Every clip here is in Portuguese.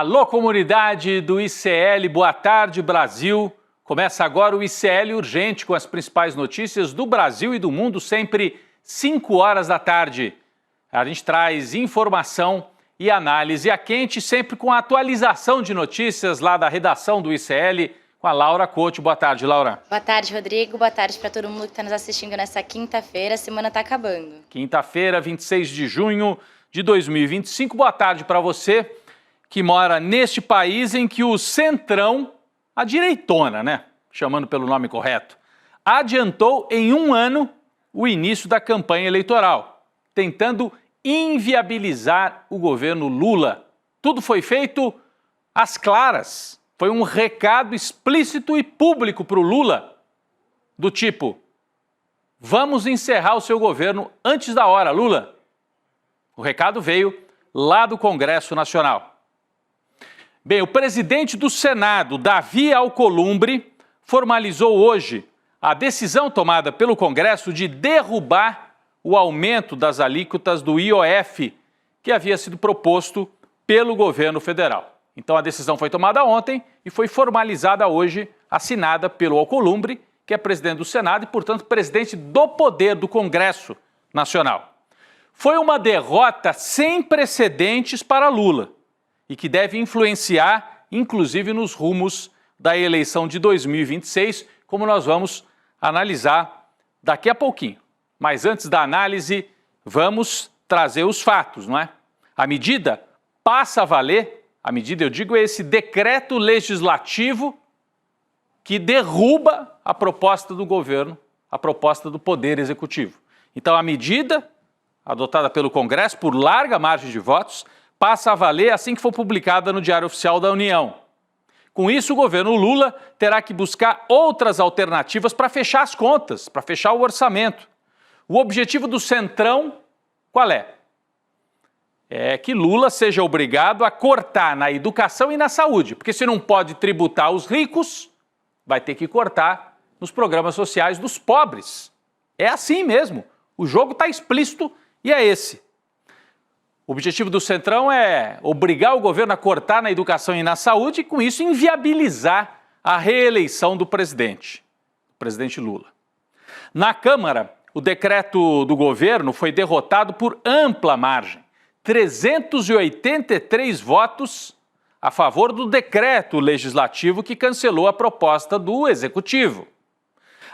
Alô, comunidade do ICL, boa tarde, Brasil. Começa agora o ICL Urgente com as principais notícias do Brasil e do mundo, sempre 5 horas da tarde. A gente traz informação e análise a quente, sempre com a atualização de notícias lá da redação do ICL, com a Laura Couto. Boa tarde, Laura. Boa tarde, Rodrigo. Boa tarde para todo mundo que está nos assistindo nessa quinta-feira. A semana está acabando. Quinta-feira, 26 de junho de 2025. Boa tarde para você que mora neste país em que o Centrão, a direitona, né? Chamando pelo nome correto, adiantou em 1 ano o início da campanha eleitoral, tentando inviabilizar o governo Lula. Tudo foi feito às claras. Foi um recado explícito e público para o Lula, do tipo: vamos encerrar o seu governo antes da hora, Lula. O recado veio lá do Congresso Nacional. Bem, o presidente do Senado, Davi Alcolumbre, formalizou hoje a decisão tomada pelo Congresso de derrubar o aumento das alíquotas do IOF, que havia sido proposto pelo governo federal. Então a decisão foi tomada ontem e foi formalizada hoje, assinada pelo Alcolumbre, que é presidente do Senado e, portanto, presidente do poder do Congresso Nacional. Foi uma derrota sem precedentes para Lula e que deve influenciar, inclusive, nos rumos da eleição de 2026, como nós vamos analisar daqui a pouquinho. Mas antes da análise, vamos trazer os fatos, não é? A medida passa a valer, a medida, eu digo, é esse decreto legislativo que derruba a proposta do governo, a proposta do Poder Executivo. Então, a medida adotada pelo Congresso por larga margem de votos passa a valer assim que for publicada no Diário Oficial da União. Com isso, o governo Lula terá que buscar outras alternativas para fechar as contas, para fechar o orçamento. O objetivo do Centrão, qual é? É que Lula seja obrigado a cortar na educação e na saúde, porque se não pode tributar os ricos, vai ter que cortar nos programas sociais dos pobres. É assim mesmo, o jogo está explícito e é esse. O objetivo do Centrão é obrigar o governo a cortar na educação e na saúde e, com isso, inviabilizar a reeleição do presidente Lula. Na Câmara, o decreto do governo foi derrotado por ampla margem. 383 votos a favor do decreto legislativo que cancelou a proposta do Executivo.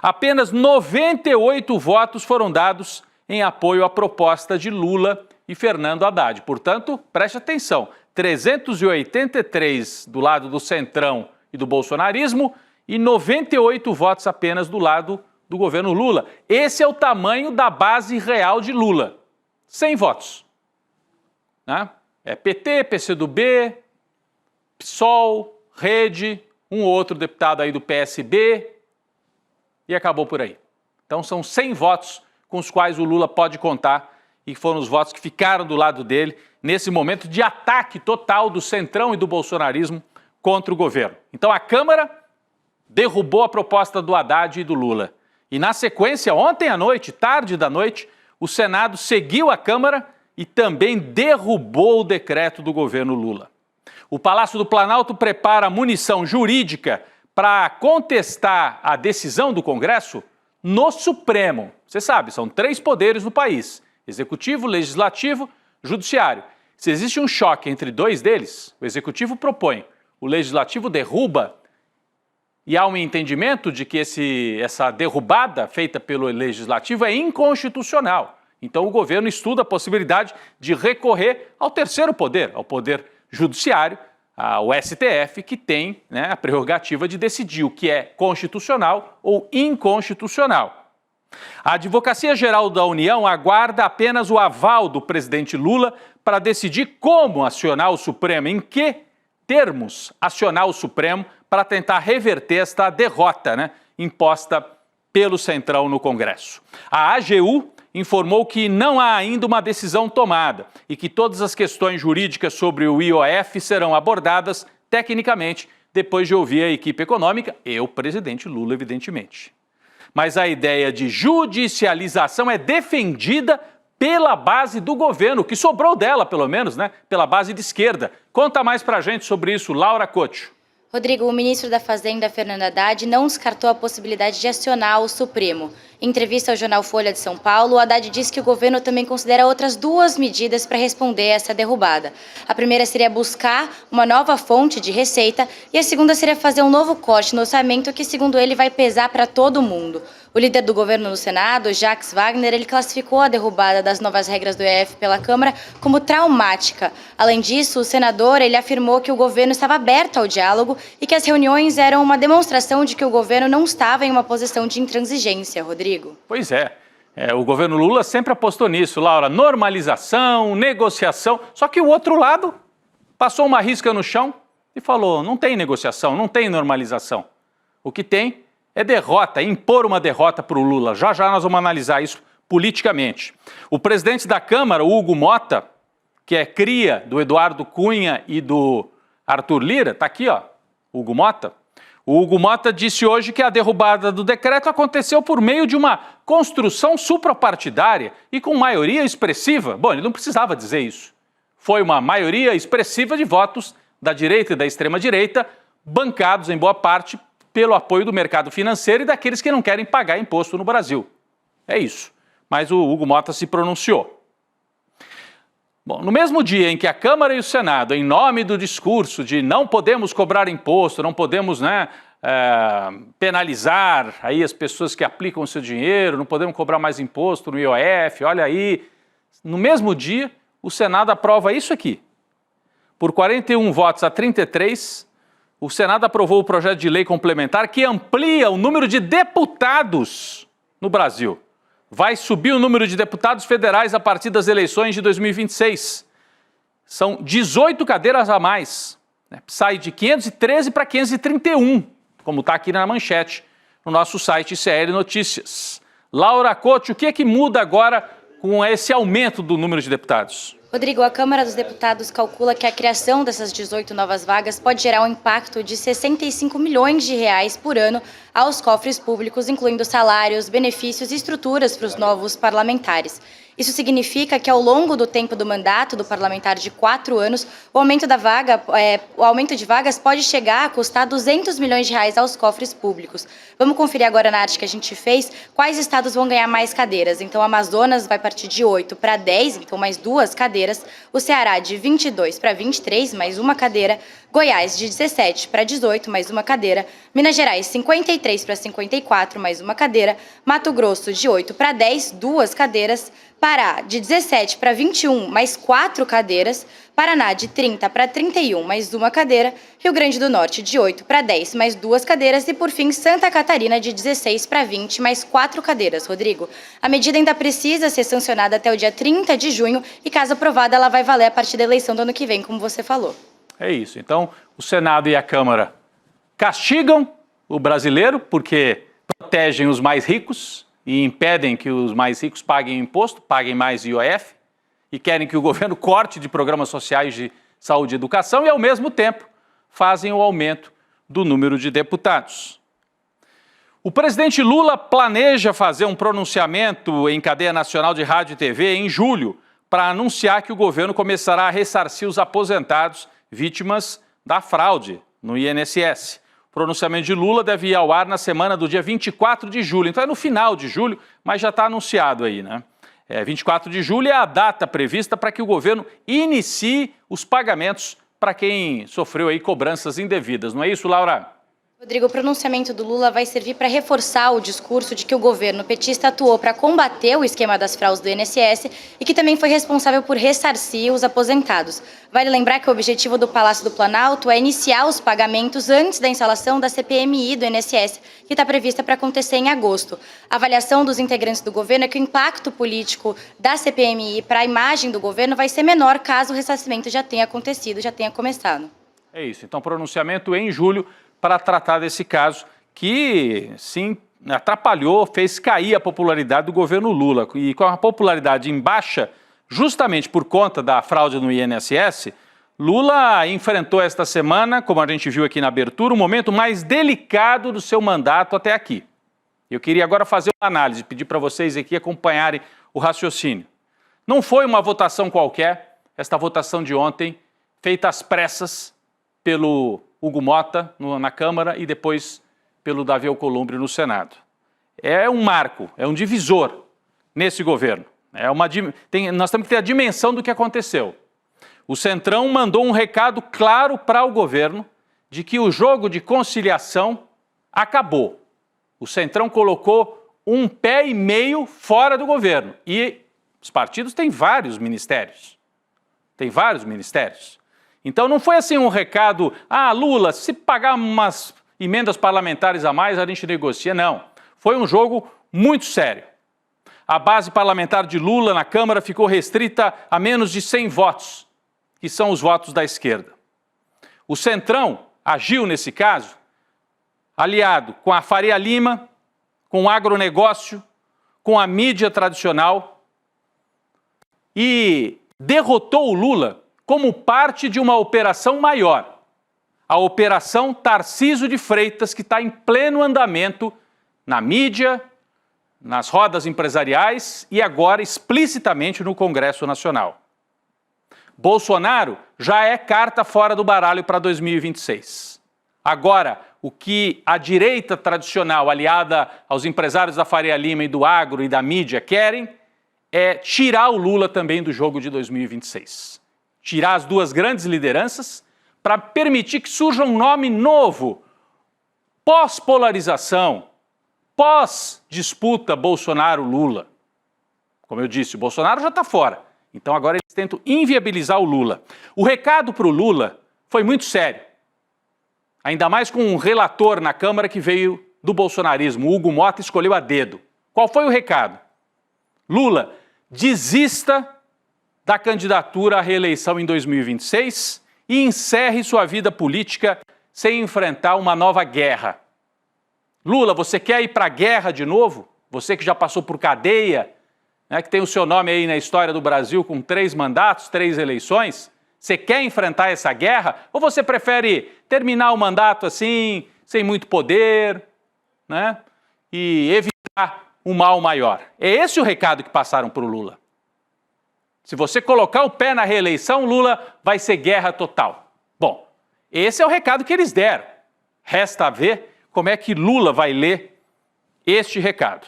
Apenas 98 votos foram dados em apoio à proposta de Lula e Fernando Haddad. Portanto, preste atenção, 383 do lado do Centrão e do bolsonarismo e 98 votos apenas do lado do governo Lula. Esse é o tamanho da base real de Lula. 100 votos. Né? É PT, PCdoB, PSOL, Rede, um outro deputado aí do PSB e acabou por aí. Então são 100 votos com os quais o Lula pode contar e foram os votos que ficaram do lado dele nesse momento de ataque total do Centrão e do bolsonarismo contra o governo. Então a Câmara derrubou a proposta do Haddad e do Lula. E na sequência, ontem à noite, tarde da noite, o Senado seguiu a Câmara e também derrubou o decreto do governo Lula. O Palácio do Planalto prepara munição jurídica para contestar a decisão do Congresso no Supremo. Você sabe, são 3 poderes no país: Executivo, Legislativo, Judiciário. Se existe um choque entre 2 deles, o Executivo propõe, o Legislativo derruba, e há um entendimento de que essa derrubada feita pelo Legislativo é inconstitucional. Então o governo estuda a possibilidade de recorrer ao terceiro poder, ao Poder Judiciário, ao STF, que tem, né, a prerrogativa de decidir o que é constitucional ou inconstitucional. A Advocacia Geral da União aguarda apenas o aval do presidente Lula para decidir como acionar o Supremo, em que termos acionar o Supremo para tentar reverter esta derrota, né, imposta pelo Centrão no Congresso. A AGU informou que não há ainda uma decisão tomada e que todas as questões jurídicas sobre o IOF serão abordadas tecnicamente depois de ouvir a equipe econômica e o presidente Lula, evidentemente. Mas a ideia de judicialização é defendida pela base do governo, que sobrou dela, pelo menos, né? Pela base de esquerda. Conta mais pra gente sobre isso, Laura Couto. Rodrigo, o ministro da Fazenda, Fernando Haddad, não descartou a possibilidade de acionar o Supremo. Em entrevista ao jornal Folha de São Paulo, o Haddad disse que o governo também considera outras duas medidas para responder a essa derrubada. A primeira seria buscar uma nova fonte de receita e a segunda seria fazer um novo corte no orçamento que, segundo ele, vai pesar para todo mundo. O líder do governo no Senado, Jacques Wagner, ele classificou a derrubada das novas regras do IOF pela Câmara como traumática. Além disso, o senador ele afirmou que o governo estava aberto ao diálogo e que as reuniões eram uma demonstração de que o governo não estava em uma posição de intransigência, Rodrigo. Pois é. O governo Lula sempre apostou nisso, Laura. Normalização, negociação. Só que o outro lado passou uma risca no chão e falou, não tem negociação, não tem normalização. O que tem é derrota, impor uma derrota para o Lula. Já já nós vamos analisar isso politicamente. O presidente da Câmara, Hugo Motta, que é cria do Eduardo Cunha e do Arthur Lira, está aqui, ó, Hugo Motta. O Hugo Motta disse hoje que a derrubada do decreto aconteceu por meio de uma construção suprapartidária e com maioria expressiva. Bom, ele não precisava dizer isso. Foi uma maioria expressiva de votos da direita e da extrema-direita, bancados em boa parte pelo apoio do mercado financeiro e daqueles que não querem pagar imposto no Brasil. É isso. Mas o Hugo Motta se pronunciou. Bom, no mesmo dia em que a Câmara e o Senado, em nome do discurso de não podemos cobrar imposto, não podemos penalizar aí as pessoas que aplicam o seu dinheiro, não podemos cobrar mais imposto no IOF, olha aí. No mesmo dia, o Senado aprova isso aqui. Por 41 votos a 33, o Senado aprovou o projeto de lei complementar que amplia o número de deputados no Brasil. Vai subir o número de deputados federais a partir das eleições de 2026. São 18 cadeiras a mais. Sai de 513 para 531, como está aqui na manchete, no nosso site CL Notícias. Laura Couto, o que é que muda agora com esse aumento do número de deputados? Rodrigo, a Câmara dos Deputados calcula que a criação dessas 18 novas vagas pode gerar um impacto de 65 milhões de reais por ano aos cofres públicos, incluindo salários, benefícios e estruturas para os novos parlamentares. Isso significa que ao longo do tempo do mandato do parlamentar de 4 anos, o aumento de vagas pode chegar a custar 200 milhões de reais aos cofres públicos. Vamos conferir agora na arte que a gente fez quais estados vão ganhar mais cadeiras. Então, o Amazonas vai partir de 8 para 10, então mais 2 cadeiras. O Ceará de 22 para 23, mais 1 cadeira. Goiás de 17 para 18, mais 1 cadeira. Minas Gerais, 53 para 54, mais 1 cadeira. Mato Grosso, de 8 para 10, 2 cadeiras. Pará, de 17 para 21, mais 4 cadeiras. Paraná, de 30 para 31, mais 1 cadeira. Rio Grande do Norte, de 8 para 10, mais 2 cadeiras. E, por fim, Santa Catarina, de 16 para 20, mais 4 cadeiras. Rodrigo, a medida ainda precisa ser sancionada até o dia 30 de junho e, caso aprovada, ela vai valer a partir da eleição do ano que vem, como você falou. É isso. Então, o Senado e a Câmara castigam o brasileiro porque protegem os mais ricos e impedem que os mais ricos paguem imposto, paguem mais IOF, e querem que o governo corte de programas sociais de saúde e educação e, ao mesmo tempo, fazem o aumento do número de deputados. O presidente Lula planeja fazer um pronunciamento em cadeia nacional de rádio e TV em julho para anunciar que o governo começará a ressarcir os aposentados vítimas da fraude no INSS. O pronunciamento de Lula deve ir ao ar na semana do dia 24 de julho. Então é no final de julho, mas já está anunciado aí, né? 24 de julho é a data prevista para que o governo inicie os pagamentos para quem sofreu aí cobranças indevidas. Não é isso, Laura? Rodrigo, o pronunciamento do Lula vai servir para reforçar o discurso de que o governo petista atuou para combater o esquema das fraudes do INSS e que também foi responsável por ressarcir os aposentados. Vale lembrar que o objetivo do Palácio do Planalto é iniciar os pagamentos antes da instalação da CPMI do INSS, que está prevista para acontecer em agosto. A avaliação dos integrantes do governo é que o impacto político da CPMI para a imagem do governo vai ser menor caso o ressarcimento já tenha acontecido, já tenha começado. É isso. Então, pronunciamento em julho para tratar desse caso que, sim, atrapalhou, fez cair a popularidade do governo Lula. E com a popularidade em baixa, justamente por conta da fraude no INSS, Lula enfrentou esta semana, como a gente viu aqui na abertura, o momento mais delicado do seu mandato até aqui. Eu queria agora fazer uma análise, pedir para vocês aqui acompanharem o raciocínio. Não foi uma votação qualquer, esta votação de ontem, feita às pressas pelo Hugo Motta na Câmara e depois pelo Davi Alcolumbre no Senado. É um marco, é um divisor nesse governo. Nós temos que ter a dimensão do que aconteceu. O Centrão mandou um recado claro para o governo de que o jogo de conciliação acabou. O Centrão colocou um pé e meio fora do governo. E os partidos têm vários ministérios. Então não foi assim um recado, Lula, se pagar umas emendas parlamentares a mais, a gente negocia. Não. Foi um jogo muito sério. A base parlamentar de Lula na Câmara ficou restrita a menos de 100 votos, que são os votos da esquerda. O Centrão agiu nesse caso aliado com a Faria Lima, com o agronegócio, com a mídia tradicional e derrotou o Lula como parte de uma operação maior, a Operação Tarcísio de Freitas, que está em pleno andamento na mídia, nas rodas empresariais e agora explicitamente no Congresso Nacional. Bolsonaro já é carta fora do baralho para 2026. Agora, o que a direita tradicional, aliada aos empresários da Faria Lima e do agro e da mídia, querem é tirar o Lula também do jogo de 2026. Tirar as duas grandes lideranças para permitir que surja um nome novo, pós-polarização, pós-disputa Bolsonaro-Lula. Como eu disse, o Bolsonaro já está fora. Então agora eles tentam inviabilizar o Lula. O recado para o Lula foi muito sério. Ainda mais com um relator na Câmara que veio do bolsonarismo. O Hugo Motta escolheu a dedo. Qual foi o recado? Lula, desista da candidatura à reeleição em 2026 e encerre sua vida política sem enfrentar uma nova guerra. Lula, você quer ir para a guerra de novo? Você que já passou por cadeia, né, que tem o seu nome aí na história do Brasil com 3 mandatos, 3 eleições, você quer enfrentar essa guerra? Ou você prefere terminar o mandato assim, sem muito poder, né, e evitar um mal maior? É esse o recado que passaram para o Lula. Se você colocar o pé na reeleição, Lula vai ser guerra total. Bom, esse é o recado que eles deram. Resta ver como é que Lula vai ler este recado.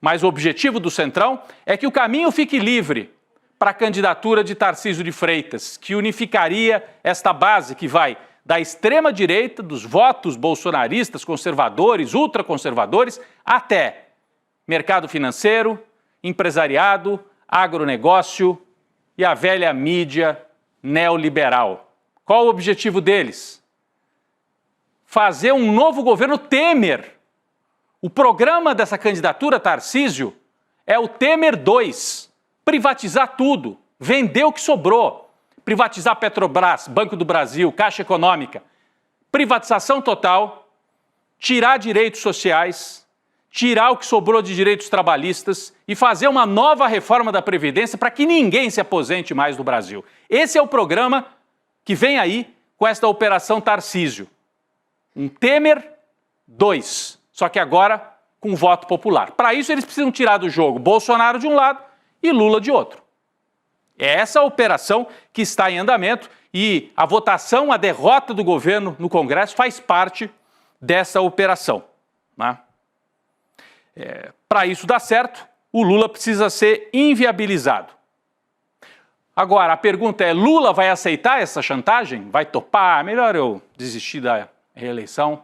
Mas o objetivo do Centrão é que o caminho fique livre para a candidatura de Tarcísio de Freitas, que unificaria esta base que vai da extrema-direita, dos votos bolsonaristas, conservadores, ultraconservadores, até mercado financeiro, empresariado, agronegócio e a velha mídia neoliberal. Qual o objetivo deles? Fazer um novo governo Temer. O programa dessa candidatura, Tarcísio, é o Temer 2. Privatizar tudo, vender o que sobrou. Privatizar Petrobras, Banco do Brasil, Caixa Econômica. Privatização total, tirar direitos sociais, tirar o que sobrou de direitos trabalhistas e fazer uma nova reforma da Previdência para que ninguém se aposente mais no Brasil. Esse é o programa que vem aí com esta Operação Tarcísio. Um Temer 2, só que agora com voto popular. Para isso eles precisam tirar do jogo Bolsonaro de um lado e Lula de outro. É essa a operação que está em andamento e a votação, a derrota do governo no Congresso faz parte dessa operação, né? Para isso dar certo, o Lula precisa ser inviabilizado. Agora, a pergunta é, Lula vai aceitar essa chantagem? Vai topar? Melhor eu desistir da reeleição?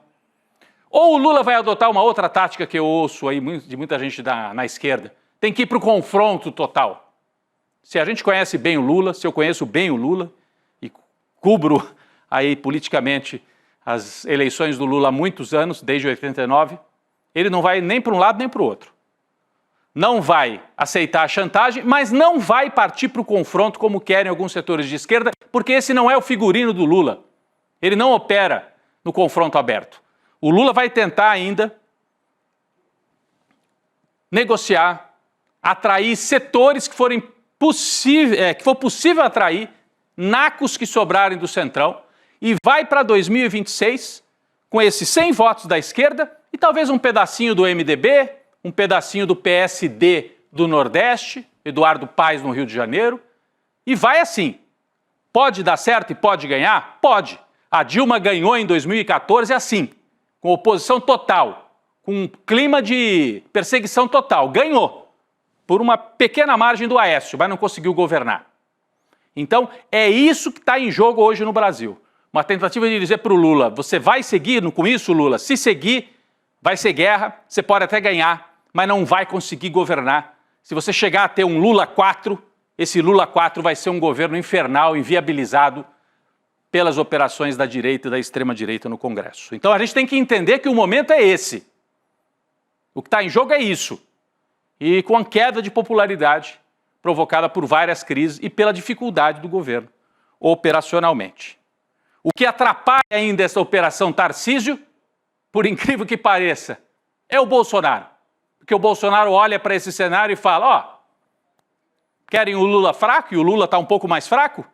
Ou o Lula vai adotar uma outra tática que eu ouço aí de muita gente na esquerda? Tem que ir para o confronto total. Se a gente conhece bem o Lula, se eu conheço bem o Lula e cubro aí politicamente as eleições do Lula há muitos anos, desde 89, ele não vai nem para um lado nem para o outro. Não vai aceitar a chantagem, mas não vai partir para o confronto como querem alguns setores de esquerda, porque esse não é o figurino do Lula. Ele não opera no confronto aberto. O Lula vai tentar ainda negociar, atrair setores que for possível atrair, nacos que sobrarem do Centrão, e vai para 2026 com esses 100 votos da esquerda e talvez um pedacinho do MDB, um pedacinho do PSD do Nordeste, Eduardo Paes no Rio de Janeiro, e vai assim. Pode dar certo e pode ganhar? Pode. A Dilma ganhou em 2014 assim, com oposição total, com um clima de perseguição total. Ganhou, por uma pequena margem do Aécio, mas não conseguiu governar. Então, é isso que está em jogo hoje no Brasil. Uma tentativa de dizer para o Lula, você vai seguir com isso, Lula? Se seguir, vai ser guerra, você pode até ganhar, mas não vai conseguir governar. Se você chegar a ter um Lula 4, esse Lula 4 vai ser um governo infernal, inviabilizado pelas operações da direita e da extrema-direita no Congresso. Então a gente tem que entender que o momento é esse. O que está em jogo é isso. E com a queda de popularidade provocada por várias crises e pela dificuldade do governo operacionalmente. O que atrapalha ainda essa operação Tarcísio, por incrível que pareça, é o Bolsonaro. Porque o Bolsonaro olha para esse cenário e fala, ó, querem o Lula fraco e o Lula está um pouco mais fraco?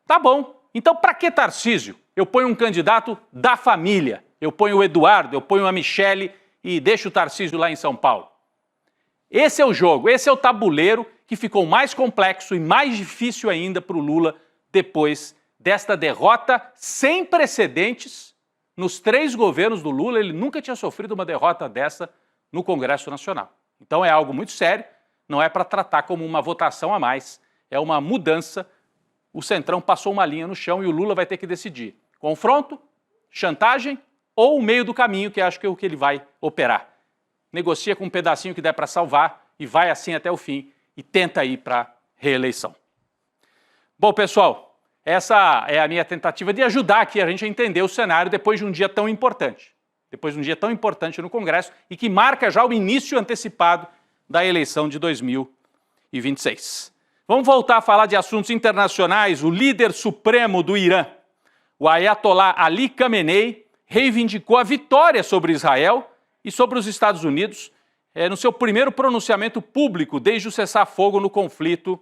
Tá bom. Então, para que Tarcísio? Eu ponho um candidato da família. Eu ponho o Eduardo, eu ponho a Michele e deixo o Tarcísio lá em São Paulo. Esse é o jogo, esse é o tabuleiro que ficou mais complexo e mais difícil ainda para o Lula depois desta derrota sem precedentes. Nos 3 governos do Lula, ele nunca tinha sofrido uma derrota dessa no Congresso Nacional. Então é algo muito sério, não é para tratar como uma votação a mais, é uma mudança. O Centrão passou uma linha no chão e o Lula vai ter que decidir. Confronto, chantagem ou o meio do caminho, que acho que é o que ele vai operar. Negocia com um pedacinho que der para salvar e vai assim até o fim e tenta ir para a reeleição. Bom, pessoal, essa é a minha tentativa de ajudar aqui a gente a entender o cenário depois de um dia tão importante. Depois de um dia tão importante no Congresso e que marca já o início antecipado da eleição de 2026. Vamos voltar a falar de assuntos internacionais. O líder supremo do Irã, o Ayatollah Ali Khamenei, reivindicou a vitória sobre Israel e sobre os Estados Unidos no seu primeiro pronunciamento público desde o cessar-fogo no conflito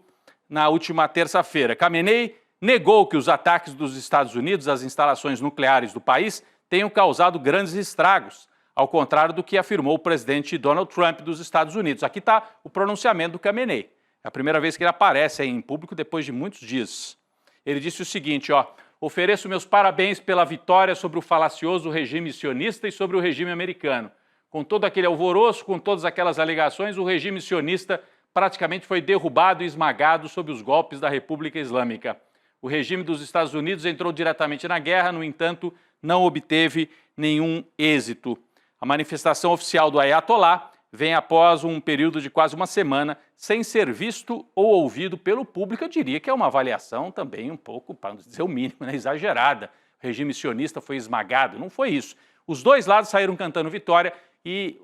na última terça-feira. Khamenei negou que os ataques dos Estados Unidos às instalações nucleares do país tenham causado grandes estragos, ao contrário do que afirmou o presidente Donald Trump dos Estados Unidos. Aqui está o pronunciamento do Khamenei. É a primeira vez que ele aparece aí em público depois de muitos dias. Ele disse o seguinte, ó, ofereço meus parabéns pela vitória sobre o falacioso regime sionista e sobre o regime americano. Com todo aquele alvoroço, com todas aquelas alegações, o regime sionista praticamente foi derrubado e esmagado sob os golpes da República Islâmica. O regime dos Estados Unidos entrou diretamente na guerra, no entanto, não obteve nenhum êxito. A manifestação oficial do Ayatollah vem após um período de quase uma semana sem ser visto ou ouvido pelo público. Eu diria que é uma avaliação também um pouco, para não dizer o mínimo, né, exagerada. O regime sionista foi esmagado. Não foi isso. Os dois lados saíram cantando vitória e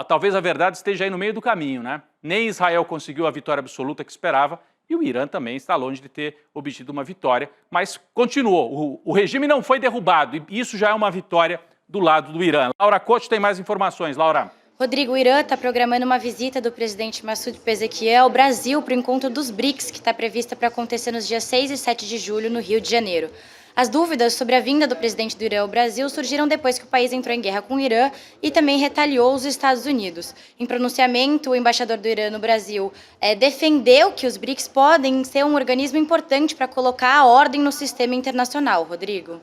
talvez a verdade esteja aí no meio do caminho, né? Nem Israel conseguiu a vitória absoluta que esperava e o Irã também está longe de ter obtido uma vitória, mas continuou. O regime não foi derrubado e isso já é uma vitória do lado do Irã. Laura Couto tem mais informações. Laura. Rodrigo, o Irã está programando uma visita do presidente Massoud Pezeshkian ao Brasil para o encontro dos BRICS, que está prevista para acontecer nos dias 6 e 7 de julho no Rio de Janeiro. As dúvidas sobre a vinda do presidente do Irã ao Brasil surgiram depois que o país entrou em guerra com o Irã e também retaliou os Estados Unidos. Em pronunciamento, o embaixador do Irã no Brasil defendeu que os BRICS podem ser um organismo importante para colocar a ordem no sistema internacional. Rodrigo.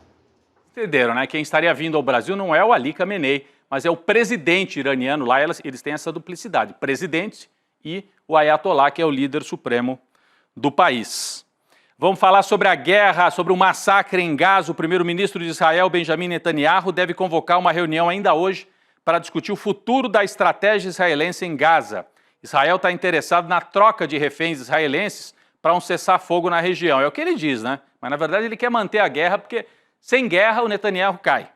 Entenderam, né? Quem estaria vindo ao Brasil não é o Ali Khamenei, mas é o presidente iraniano. Lá eles têm essa duplicidade, presidente e o Ayatollah, que é o líder supremo do país. Vamos falar sobre a guerra, sobre o massacre em Gaza. O primeiro-ministro de Israel, Benjamin Netanyahu, deve convocar uma reunião ainda hoje para discutir o futuro da estratégia israelense em Gaza. Israel está interessado na troca de reféns israelenses para um cessar-fogo na região. É o que ele diz, né? Mas, na verdade, ele quer manter a guerra porque, sem guerra, o Netanyahu cai.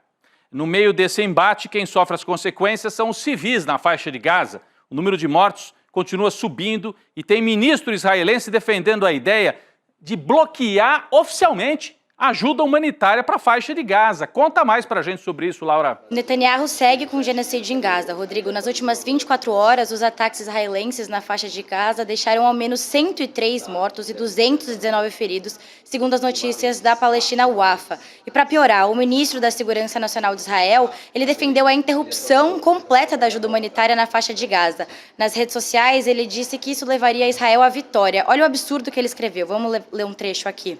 No meio desse embate, quem sofre as consequências são os civis na faixa de Gaza. O número de mortos continua subindo e tem ministro israelense defendendo a ideia de bloquear oficialmente ajuda humanitária para a faixa de Gaza. Conta mais para a gente sobre isso, Laura. Netanyahu segue com o genocídio em Gaza, Rodrigo. Nas últimas 24 horas, os ataques israelenses na faixa de Gaza deixaram ao menos 103 mortos e 219 feridos, segundo as notícias da Palestina Wafa. E para piorar, o ministro da Segurança Nacional de Israel, ele defendeu a interrupção completa da ajuda humanitária na faixa de Gaza. Nas redes sociais, ele disse que isso levaria Israel à vitória. Olha o absurdo que ele escreveu. Vamos ler um trecho aqui.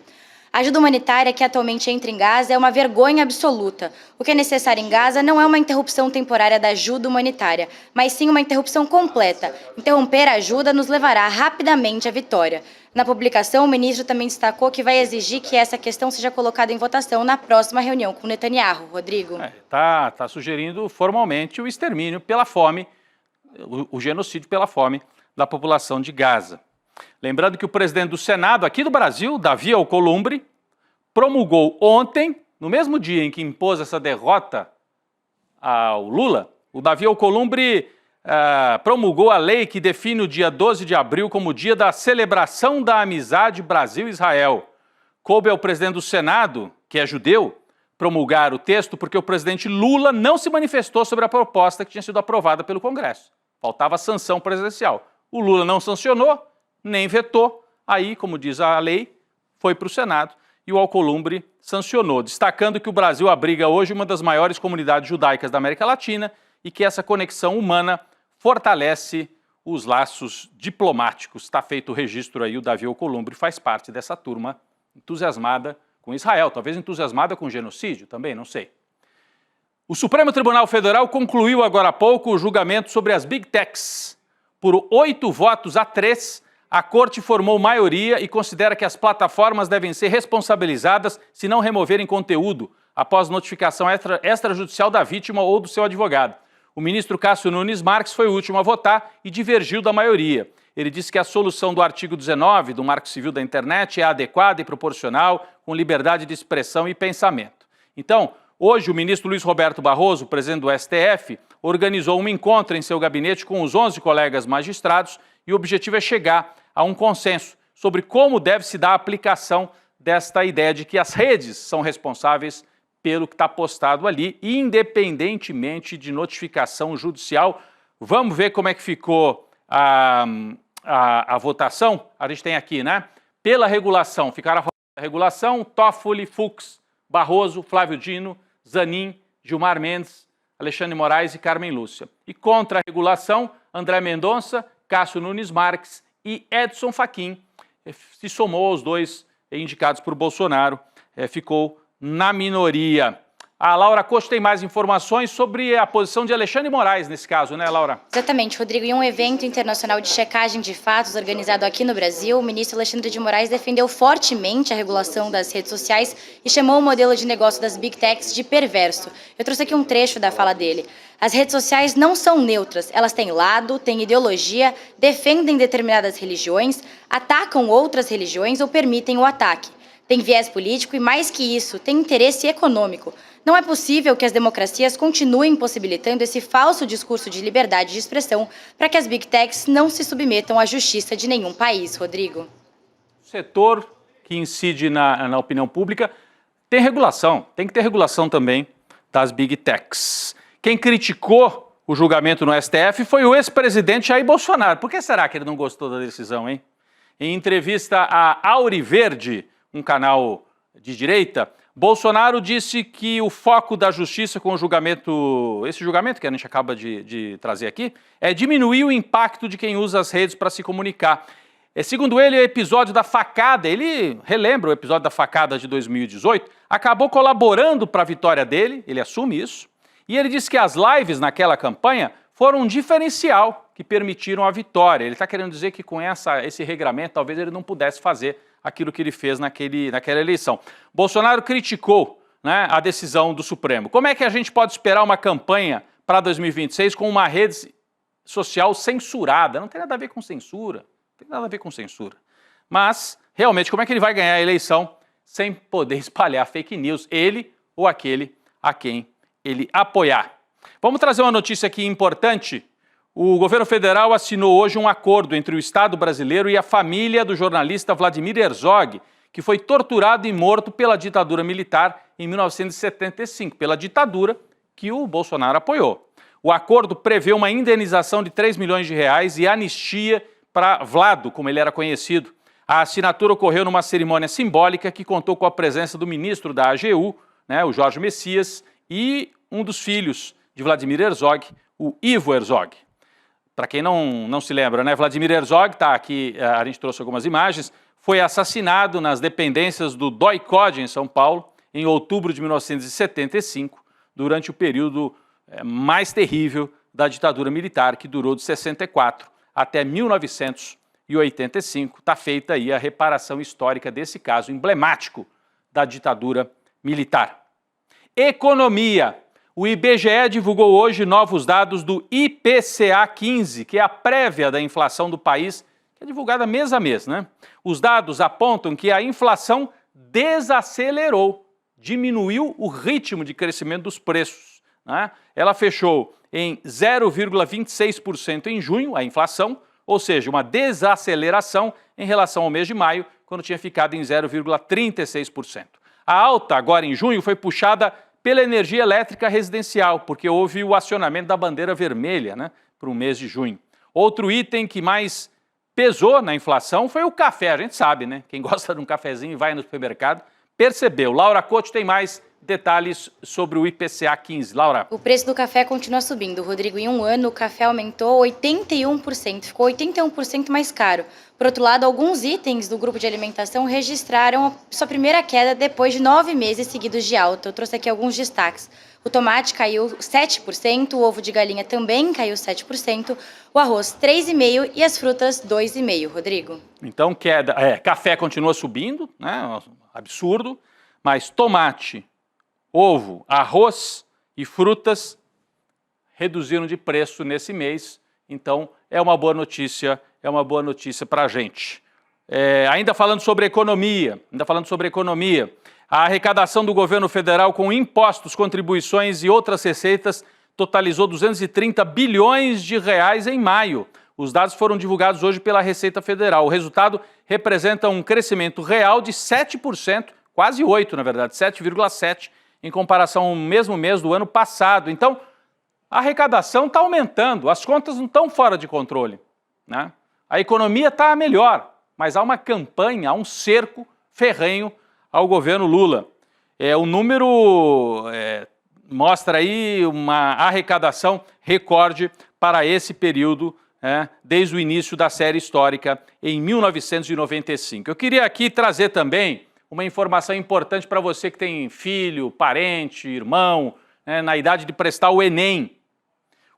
A ajuda humanitária que atualmente entra em Gaza é uma vergonha absoluta. O que é necessário em Gaza não é uma interrupção temporária da ajuda humanitária, mas sim uma interrupção completa. Interromper a ajuda nos levará rapidamente à vitória. Na publicação, o ministro também destacou que vai exigir que essa questão seja colocada em votação na próxima reunião com Netanyahu. Rodrigo. Tá sugerindo formalmente o extermínio pela fome, o genocídio pela fome da população de Gaza. Lembrando que o presidente do Senado aqui do Brasil, Davi Alcolumbre, promulgou ontem, no mesmo dia em que impôs essa derrota ao Lula, o Davi Alcolumbre promulgou a lei que define o dia 12 de abril como o dia da celebração da amizade Brasil-Israel. Coube ao presidente do Senado, que é judeu, promulgar o texto porque o presidente Lula não se manifestou sobre a proposta que tinha sido aprovada pelo Congresso. Faltava sanção presidencial. O Lula não sancionou, nem vetou, aí, como diz a lei, foi para o Senado e o Alcolumbre sancionou, destacando que o Brasil abriga hoje uma das maiores comunidades judaicas da América Latina e que essa conexão humana fortalece os laços diplomáticos. Está feito o registro aí, o Davi Alcolumbre faz parte dessa turma entusiasmada com Israel, talvez entusiasmada com o genocídio também, não sei. O Supremo Tribunal Federal concluiu agora há pouco o julgamento sobre as Big Techs. Por 8 votos a 3, a Corte formou maioria e considera que as plataformas devem ser responsabilizadas se não removerem conteúdo após notificação extrajudicial da vítima ou do seu advogado. O ministro Cássio Nunes Marques foi o último a votar e divergiu da maioria. Ele disse que a solução do artigo 19 do Marco Civil da Internet é adequada e proporcional, com liberdade de expressão e pensamento. Então, hoje o ministro Luiz Roberto Barroso, presidente do STF, organizou um encontro em seu gabinete com os 11 colegas magistrados e o objetivo é chegar a um consenso sobre como deve se dar a aplicação desta ideia de que as redes são responsáveis pelo que está postado ali, independentemente de notificação judicial. Vamos ver como é que ficou a votação? A gente tem aqui, né? Pela regulação, ficaram a regulação, Toffoli, Fux, Barroso, Flávio Dino, Zanin, Gilmar Mendes, Alexandre Moraes e Carmen Lúcia. E contra a regulação, André Mendonça, Cássio Nunes Marques e Edson Fachin. Se somou aos dois indicados por Bolsonaro, ficou na minoria. A Laura Costa tem mais informações sobre a posição de Alexandre Moraes nesse caso, né, Laura? Exatamente, Rodrigo. Em um evento internacional de checagem de fatos organizado aqui no Brasil, o ministro Alexandre de Moraes defendeu fortemente a regulação das redes sociais e chamou o modelo de negócio das Big Techs de perverso. Eu trouxe aqui um trecho da fala dele. As redes sociais não são neutras, elas têm lado, têm ideologia, defendem determinadas religiões, atacam outras religiões ou permitem o ataque. Tem viés político e, mais que isso, tem interesse econômico. Não é possível que as democracias continuem possibilitando esse falso discurso de liberdade de expressão para que as Big Techs não se submetam à justiça de nenhum país, Rodrigo. O setor que incide na opinião pública tem regulação, tem que ter regulação também das Big Techs. Quem criticou o julgamento no STF foi o ex-presidente Jair Bolsonaro. Por que será que ele não gostou da decisão, hein? Em entrevista a Auriverde, um canal de direita, Bolsonaro disse que o foco da justiça com o julgamento, esse julgamento que a gente acaba de trazer aqui, é diminuir o impacto de quem usa as redes para se comunicar. Segundo ele, o episódio da facada, ele relembra o episódio da facada de 2018, acabou colaborando para a vitória dele, ele assume isso, e ele disse que as lives naquela campanha foram um diferencial que permitiram a vitória. Ele está querendo dizer que com esse regramento talvez ele não pudesse fazer aquilo que ele fez naquela eleição. Bolsonaro criticou, né, a decisão do Supremo. Como é que a gente pode esperar uma campanha para 2026 com uma rede social censurada? Não tem nada a ver com censura, não tem nada a ver com censura. Mas, realmente, como é que ele vai ganhar a eleição sem poder espalhar fake news, ele ou aquele a quem ele apoiar? Vamos trazer uma notícia aqui importante. O governo federal assinou hoje um acordo entre o Estado brasileiro e a família do jornalista Vladimir Herzog, que foi torturado e morto pela ditadura militar em 1975, pela ditadura que o Bolsonaro apoiou. O acordo prevê uma indenização de 3 milhões de reais e anistia para Vlado, como ele era conhecido. A assinatura ocorreu numa cerimônia simbólica que contou com a presença do ministro da AGU, o Jorge Messias, e um dos filhos de Vladimir Herzog, o Ivo Herzog. Para quem não se lembra, Vladimir Herzog, tá aqui, a gente trouxe algumas imagens, foi assassinado nas dependências do DOI-CODE em São Paulo, em outubro de 1975, durante o período mais terrível da ditadura militar, que durou de 64 até 1985. Está feita aí a reparação histórica desse caso emblemático da ditadura militar. Economia. O IBGE divulgou hoje novos dados do IPCA 15, que é a prévia da inflação do país, que é divulgada mês a mês, Os dados apontam que a inflação desacelerou, diminuiu o ritmo de crescimento dos preços, Ela fechou em 0,26% em junho, a inflação, ou seja, uma desaceleração em relação ao mês de maio, quando tinha ficado em 0,36%. A alta, agora em junho, foi puxada pela energia elétrica residencial, porque houve o acionamento da bandeira vermelha para o mês de junho. Outro item que mais pesou na inflação foi o café, a gente sabe, Quem gosta de um cafezinho e vai no supermercado, percebeu. Laura Couto tem mais detalhes sobre o IPCA 15. Laura. O preço do café continua subindo. Rodrigo, em um ano o café aumentou 81%, ficou 81% mais caro. Por outro lado, alguns itens do grupo de alimentação registraram sua primeira queda depois de 9 meses seguidos de alta. Eu trouxe aqui alguns destaques. O tomate caiu 7%, o ovo de galinha também caiu 7%, o arroz 3,5% e as frutas 2,5%, Rodrigo. Então, café continua subindo, absurdo, mas tomate, ovo, arroz e frutas reduziram de preço nesse mês, então é uma boa notícia para a gente. Ainda falando sobre economia, a arrecadação do governo federal com impostos, contribuições e outras receitas totalizou 230 bilhões de reais em maio. Os dados foram divulgados hoje pela Receita Federal. O resultado representa um crescimento real de 7%, quase 8%, na verdade, 7,7%, em comparação ao mesmo mês do ano passado. Então, a arrecadação está aumentando, as contas não estão fora de controle, A economia está melhor, mas há uma campanha, há um cerco ferrenho ao governo Lula. O número mostra aí uma arrecadação recorde para esse período, desde o início da série histórica em 1995. Eu queria aqui trazer também uma informação importante para você que tem filho, parente, irmão, na idade de prestar o Enem.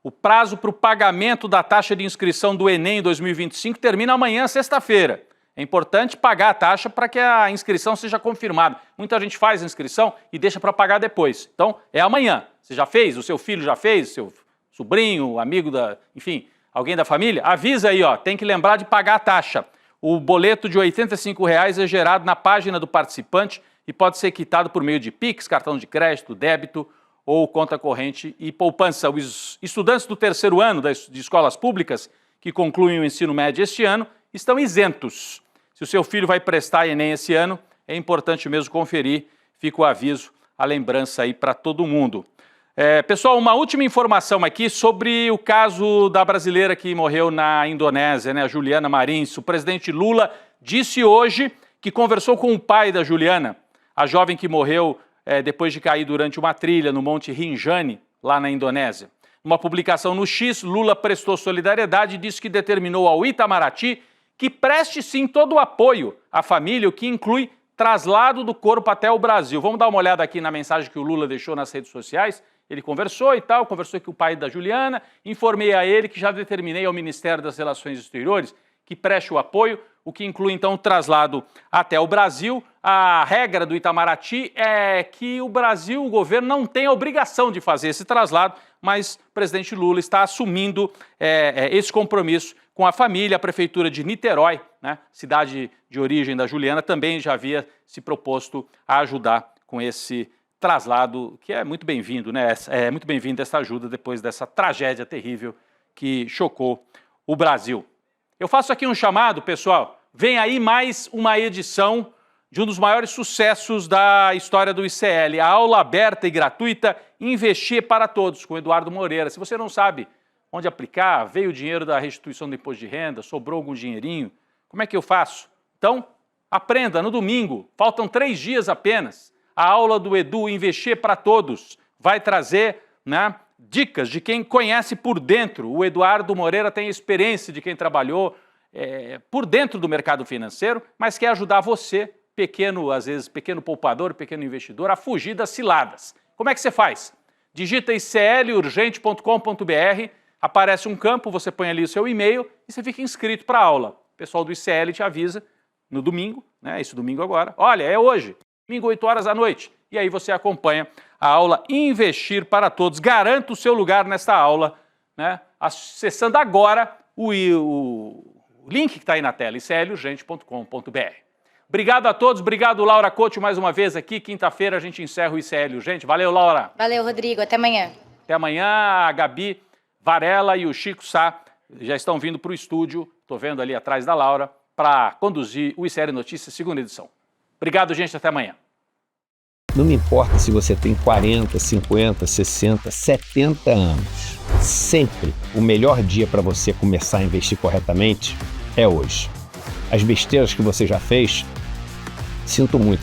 O prazo para o pagamento da taxa de inscrição do Enem 2025 termina amanhã, sexta-feira. É importante pagar a taxa para que a inscrição seja confirmada. Muita gente faz a inscrição e deixa para pagar depois. Então, é amanhã. Você já fez? O seu filho já fez? Seu sobrinho, amigo enfim, alguém da família? Avisa aí, tem que lembrar de pagar a taxa. O boleto de R$ 85 é gerado na página do participante e pode ser quitado por meio de Pix, cartão de crédito, débito ou conta corrente e poupança. Os estudantes do terceiro ano de escolas públicas que concluem o ensino médio este ano estão isentos. Se o seu filho vai prestar Enem esse ano, é importante mesmo conferir. Fica o aviso, a lembrança aí para todo mundo. Pessoal, uma última informação aqui sobre o caso da brasileira que morreu na Indonésia, a Juliana Marins. O presidente Lula disse hoje que conversou com o pai da Juliana, a jovem que morreu depois de cair durante uma trilha no Monte Rinjani, lá na Indonésia. Numa publicação no X, Lula prestou solidariedade e disse que determinou ao Itamaraty que preste sim todo o apoio à família, o que inclui traslado do corpo até o Brasil. Vamos dar uma olhada aqui na mensagem que o Lula deixou nas redes sociais. Ele conversou conversou com o pai da Juliana, informei a ele que já determinei ao Ministério das Relações Exteriores que preste o apoio, o que inclui então o traslado até o Brasil. A regra do Itamaraty é que o Brasil, o governo, não tem a obrigação de fazer esse traslado, mas o presidente Lula está assumindo esse compromisso com a família. A prefeitura de Niterói, cidade de origem da Juliana, também já havia se proposto a ajudar com esse traslado, que é muito bem-vindo, É muito bem-vinda essa ajuda depois dessa tragédia terrível que chocou o Brasil. Eu faço aqui um chamado, pessoal. Vem aí mais uma edição de um dos maiores sucessos da história do ICL, a aula aberta e gratuita Investir para Todos, com Eduardo Moreira. Se você não sabe onde aplicar, veio o dinheiro da restituição do imposto de renda, sobrou algum dinheirinho, como é que eu faço? Então, aprenda no domingo, faltam 3 dias apenas. A aula do Edu Investir para Todos vai trazer, né, dicas de quem conhece por dentro. O Eduardo Moreira tem experiência de quem trabalhou por dentro do mercado financeiro, mas quer ajudar você, às vezes pequeno poupador, pequeno investidor, a fugir das ciladas. Como é que você faz? Digita iclurgente.com.br, aparece um campo, você põe ali o seu e-mail e você fica inscrito para a aula. O pessoal do ICL te avisa no domingo, né, esse domingo agora, olha, é hoje, domingo 8 horas da noite. E aí você acompanha a aula Investir para Todos. Garanta o seu lugar nesta aula, né, acessando agora o link que está aí na tela, iclurgente.com.br. Obrigado a todos, obrigado Laura Couto mais uma vez aqui. Quinta-feira a gente encerra o ICL Urgente. Valeu, Laura. Valeu, Rodrigo. Até amanhã. Até amanhã. A Gabi Varela e o Chico Sá já estão vindo para o estúdio, estou vendo ali atrás da Laura, para conduzir o ICL Notícias, segunda edição. Obrigado, gente. Até amanhã. Não me importa se você tem 40, 50, 60, 70 anos. Sempre o melhor dia para você começar a investir corretamente é hoje. As besteiras que você já fez, sinto muito,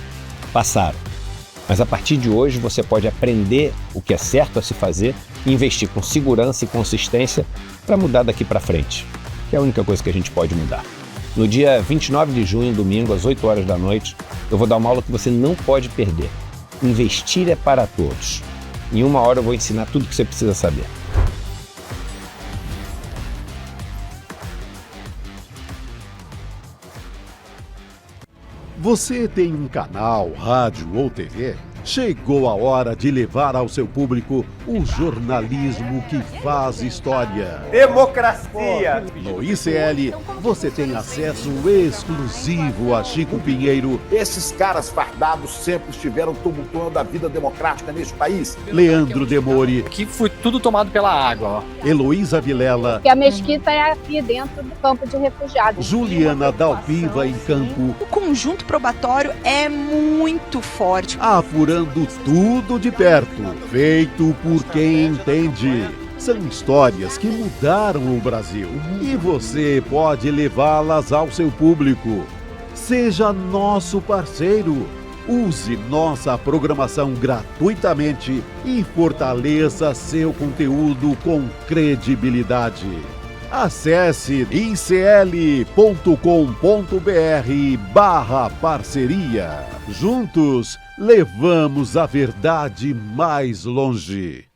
passaram. Mas a partir de hoje você pode aprender o que é certo a se fazer e investir com segurança e consistência para mudar daqui para frente. Que é a única coisa que a gente pode mudar. No dia 29 de junho, domingo, às 8 horas da noite, eu vou dar uma aula que você não pode perder. Investir é para todos. Em 1 hora eu vou ensinar tudo o que você precisa saber. Você tem um canal, rádio ou TV? Chegou a hora de levar ao seu público o jornalismo que faz história. Democracia! No ICL, você tem acesso exclusivo a Chico Pinheiro. Esses caras fardados sempre estiveram tumultuando a vida democrática neste país. Leandro Demore. Que foi tudo tomado pela água, ó. Heloísa Vilela. Que a mesquita é aqui dentro do campo de refugiados. Juliana Dalpiva em campo. O conjunto probatório é muito forte. Apurando tudo de perto, feito por quem entende. São histórias que mudaram o Brasil e você pode levá-las ao seu público. Seja nosso parceiro. Use nossa programação gratuitamente e fortaleça seu conteúdo com credibilidade. Acesse icl.com.br/parceria. Juntos, levamos a verdade mais longe.